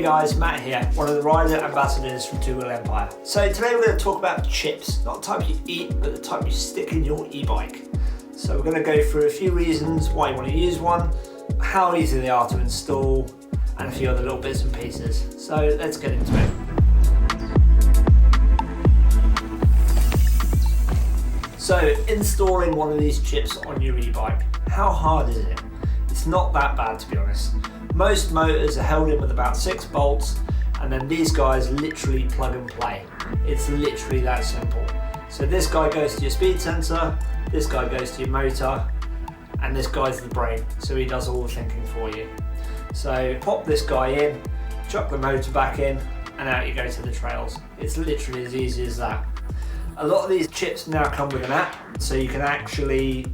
Hey guys, Matt here, one of the rider ambassadors from Two Wheel Empire. So today we're going to talk about chips, not the type you eat, but the type you stick in your e-bike. So we're going to go through a few reasons why you want to use one, how easy they are to install, and a few other little bits and pieces. So let's get into it. So installing one of these chips on your e-bike, how hard is it? It's not that bad, to be honest. Most motors are held in with about 6 bolts, and then these guys literally plug and play. It's literally that simple. So this guy goes to your speed sensor, this guy goes to your motor, and this guy's the brain, so he does all the thinking for you. So pop this guy in, chuck the motor back in, and out you go to the trails. It's literally as easy as that. A lot of these chips now come with an app, so you can actually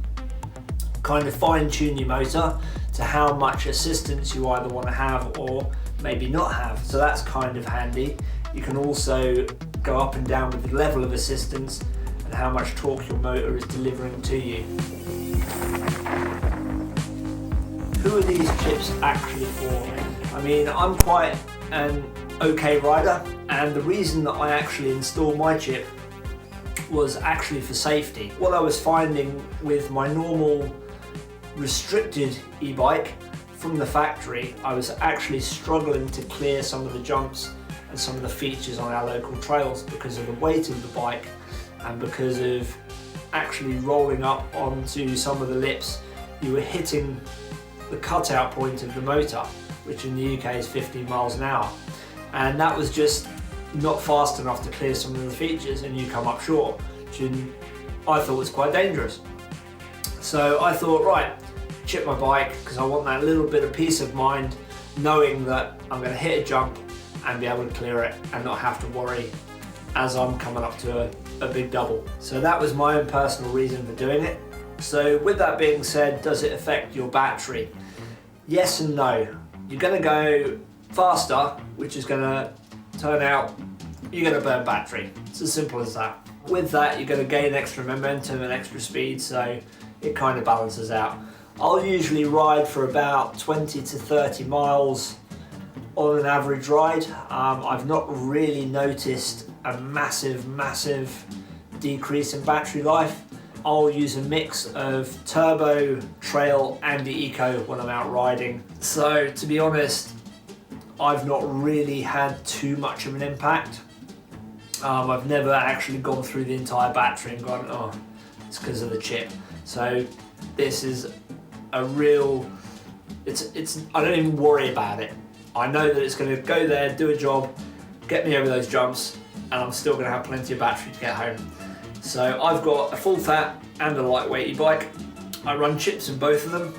kind of fine tune your motor to how much assistance you either want to have or maybe not have. So that's kind of handy. You can also go up and down with the level of assistance and how much torque your motor is delivering to you. Who are these chips actually for? I mean, I'm quite an okay rider, and the reason that I actually installed my chip was actually for safety. What I was finding with my normal restricted e-bike from the factory, I was actually struggling to clear some of the jumps and some of the features on our local trails because of the weight of the bike and because of actually rolling up onto some of the lips. You were hitting the cutout point of the motor, which in the UK is 15 miles an hour, and that was just not fast enough to clear some of the features, and you come up short, which I thought was quite dangerous. So I thought, right, chip my bike, because I want that little bit of peace of mind knowing that I'm going to hit a jump and be able to clear it and not have to worry as I'm coming up to a big double. So that was my own personal reason for doing it. So with that being said, does it affect your battery? Yes and no. You're going to go faster, which is going to turn out you're going to burn battery. It's as simple as that. With that, you're going to gain extra momentum and extra speed, so it kind of balances out. I'll usually ride for about 20 to 30 miles on an average ride. I've not really noticed a massive decrease in battery life. I'll use a mix of turbo, trail and the eco when I'm out riding. So to be honest, I've not really had too much of an impact. I've never actually gone through the entire battery and gone, oh, it's because of the chip. So this is a real, I don't even worry about it. I know that it's going to go there, do a job, get me over those jumps, and I'm still going to have plenty of battery to get home. So I've got a full fat and a lightweight e-bike. I run chips in both of them.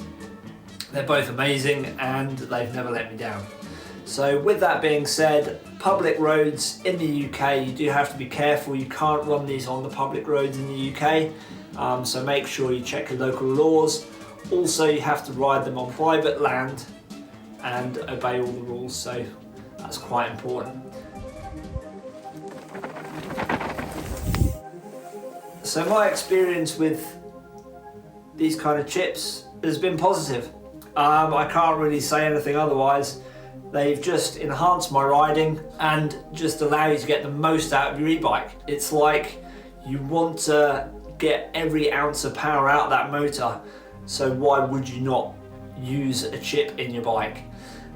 They're both amazing and they've never let me down. So with that being said, public roads in the UK, you do have to be careful. You can't run these on the public roads in the UK. So make sure you check your local laws. Also, you have to ride them on private land and obey all the rules. So that's quite important. So my experience with these kind of chips has been positive. I can't really say anything otherwise. They've just enhanced my riding and just allow you to get the most out of your e-bike. It's like you want to get every ounce of power out of that motor, so why would you not use a chip in your bike?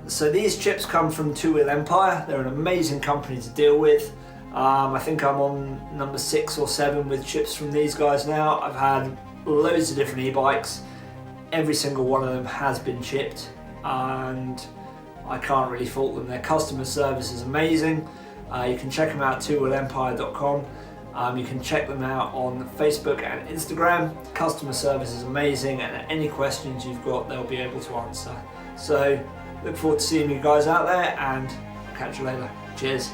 So these chips come from Two Wheel Empire. They're an amazing company to deal with. I think I'm on number 6 or 7 with chips from these guys now. I've had loads of different e-bikes. Every single one of them has been chipped, and I can't really fault them. Their customer service is amazing. You can check them out at twowheelempire.com. You can check them out on Facebook and Instagram. Customer service is amazing, and any questions you've got, they'll be able to answer. So look forward to seeing you guys out there, and catch you later. Cheers.